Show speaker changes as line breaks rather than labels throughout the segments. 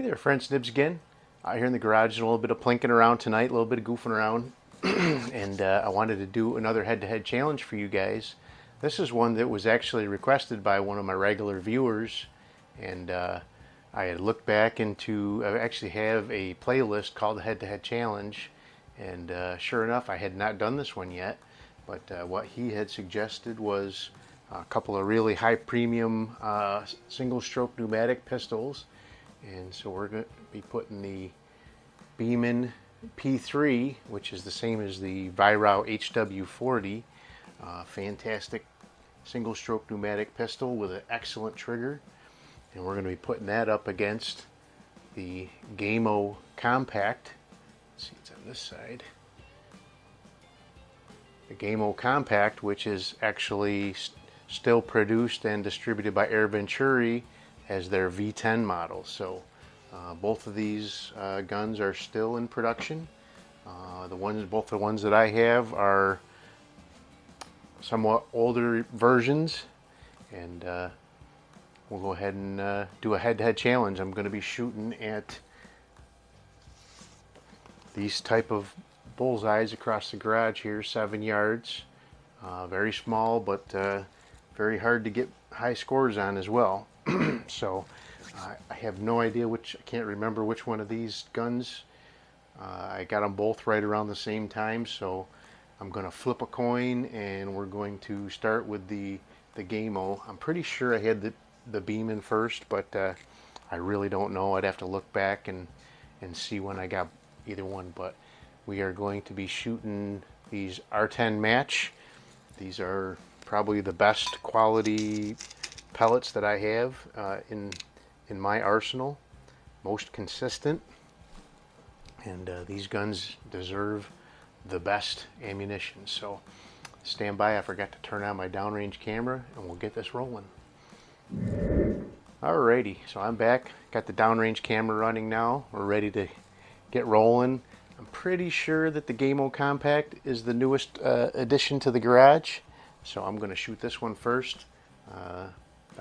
there, friends, Nibs again. Out here in the garage, doing a little bit of plinking around tonight, a little bit of goofing around, and I wanted to do another head-to-head challenge for you guys. This is one that was actually requested by one of my regular viewers, and I had looked back into. I actually have a playlist called the Head-to-Head Challenge, and sure enough, I had not done this one yet. But what he had suggested was a couple of really high premium single-stroke pneumatic pistols. And so we're going to be putting the Beeman P3, which is the same as the Virau HW40. Fantastic single-stroke pneumatic pistol with an excellent trigger. And we're going to be putting that up against the Gamo Compact. Let's see, it's on this side. The Gamo Compact, which is actually still produced and distributed by Air Venturi as their V10 model. So both of these guns are still in production. Both the ones that I have are somewhat older versions, and we'll go ahead and do a head-to-head challenge. I'm going to be shooting at these type of bullseyes across the garage here, 7 yards. Very small, but very hard to get high scores on as well. So I have no idea I can't remember which one of these guns. I got them both right around the same time, so I'm going to flip a coin, and we're going to start with the Gamo. I'm pretty sure I had the Beeman first, but I really don't know. I'd have to look back and see when I got either one. But we are going to be shooting these R-10 match. These are probably the best quality pellets that I have in my arsenal, most consistent, and these guns deserve the best ammunition. So stand by. I forgot to turn on my downrange camera, and we'll get this rolling. Alrighty, so I'm back. Got the downrange camera running now. We're ready to get rolling. I'm pretty sure that the Gamo Compact is the newest addition to the garage, so I'm going to shoot this one first.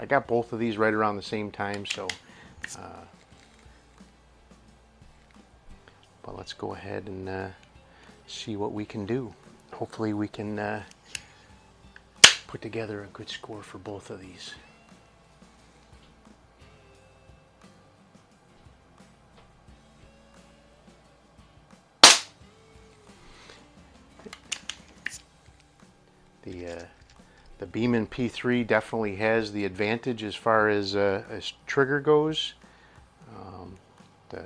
I got both of these right around the same time, so but let's go ahead and see what we can do. Hopefully we can put together a good score for both of these. The Beeman P3 definitely has the advantage as far as trigger goes. The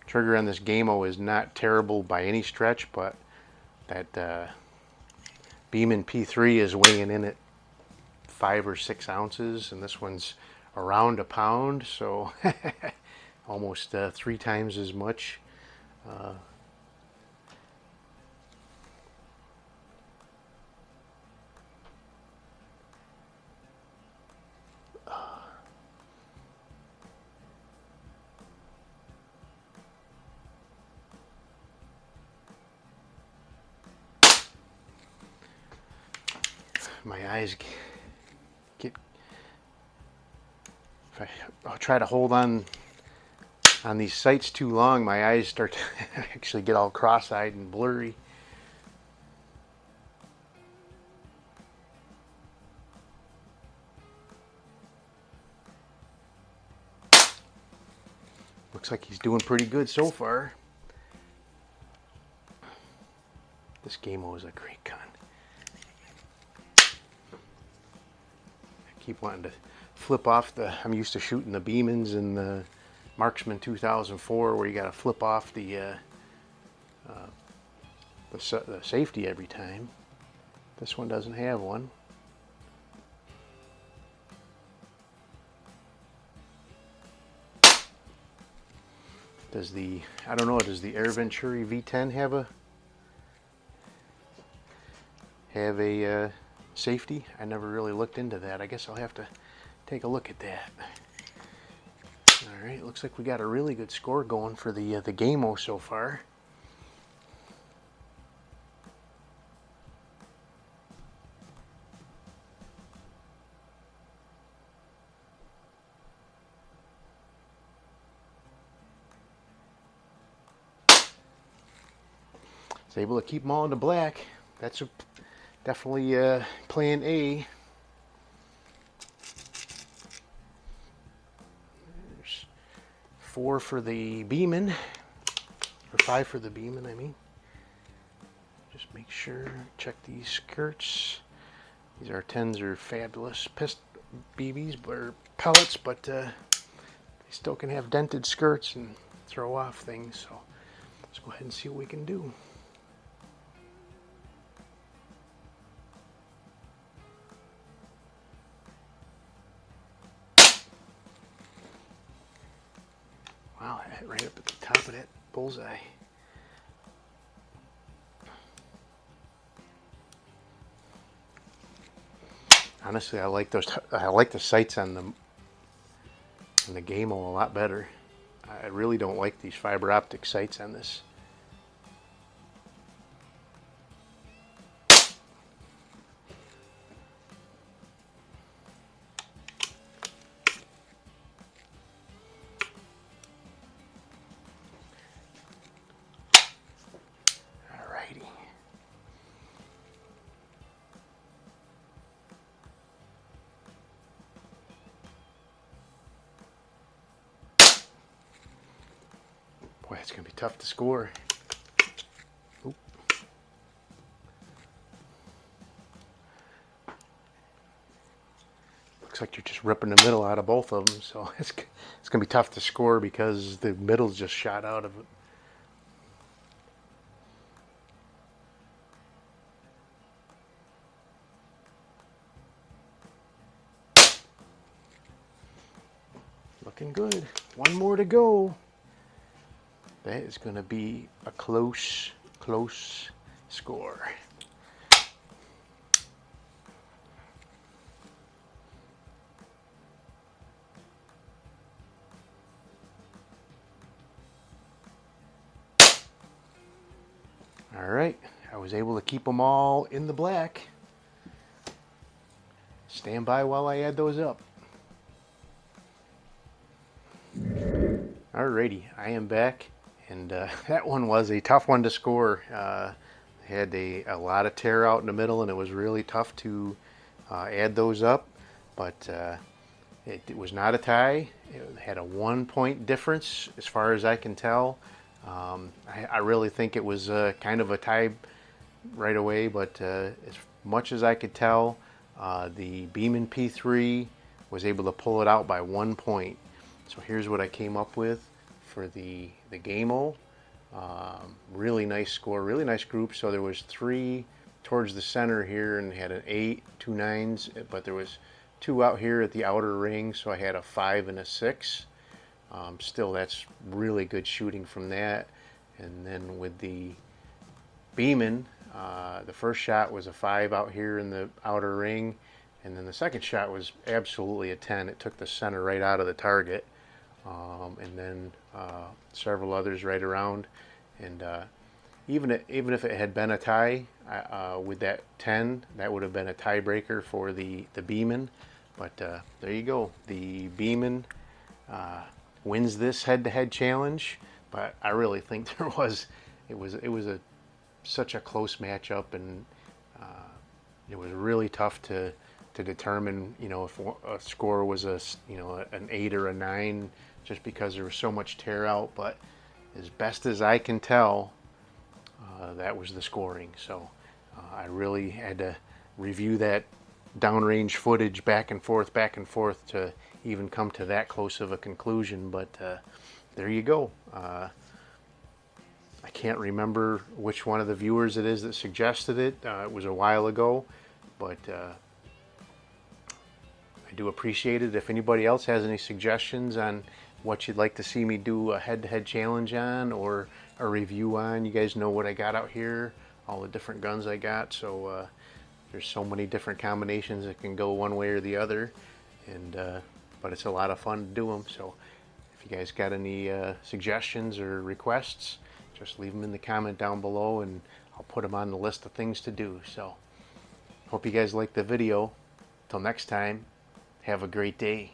trigger on this Gamo is not terrible by any stretch, but that Beeman P3 is weighing in at 5 or 6 ounces, and this one's around a pound, so almost 3 times as much. My eyes get, if I'll try to hold on these sights too long, my eyes start to actually get all cross-eyed and blurry. Looks like he's doing pretty good so far. This Gamo is a great gun. Keep wanting to flip off I'm used to shooting the Beemans in the Marksman 2004, where you got to flip off the safety every time. This one doesn't have one. Does I don't know, does the Air Venturi V10 have a safety? I never really looked into that. I guess I'll have to take a look at that. Alright, looks like we got a really good score going for the Gamo so far. was able to keep them all in the black. That's definitely plan A. There's 4 for the Beeman, or 5 for the Beeman, I mean. Just make sure, check these skirts. These R-10s are fabulous BBs, or pellets, but they still can have dented skirts and throw off things. So let's go ahead and see what we can do. Wow, that hit right up at the top of that bullseye. Honestly, I like those. I like the sights on the Gamo a lot better. I really don't like these fiber optic sights on this. Alrighty. Boy, it's going to be tough to score. Oop. Looks like you're just ripping the middle out of both of them, so it's going to be tough to score because the middle's just shot out of it. Looking good. One more to go. That is going to be a close score. All right, I was able to keep them all in the black. Stand by while I add those up. Alrighty, I am back, and that one was a tough one to score. Had a lot of tear out in the middle, and it was really tough to add those up, but it was not a tie. It had a 1-point difference as far as I can tell. I really think it was kind of a tie right away, but as much as I could tell, the Beeman P3 was able to pull it out by 1 point. So here's what I came up with for the Gamo. Really nice score, really nice group. So there was 3 towards the center here and had an 8, 2 9s, but there was 2 out here at the outer ring, so I had a 5 and a 6. Still, that's really good shooting from that. And then with the Beeman, the first shot was a 5 out here in the outer ring, and then the second shot was absolutely a 10. It took the center right out of the target. And then several others right around, and even if it had been a tie with that 10, that would have been a tiebreaker for the Beeman. But there you go, the Beeman wins this head-to-head challenge. But I really think it was such a close matchup, and it was really tough to determine, you know, if a score was an 8 or a 9, just because there was so much tear out. But as best as I can tell, that was the scoring. So I really had to review that downrange footage back and forth to even come to that close of a conclusion. But there you go. I can't remember which one of the viewers it is that suggested it. It was a while ago, but I do appreciate it. If anybody else has any suggestions on what you'd like to see me do a head-to-head challenge on, or a review on, you guys know what I got out here, all the different guns I got. So there's so many different combinations that can go one way or the other, and but it's a lot of fun to do them. So if you guys got any suggestions or requests, just leave them in the comment down below, and I'll put them on the list of things to do. So hope you guys liked the video. Till next time, have a great day.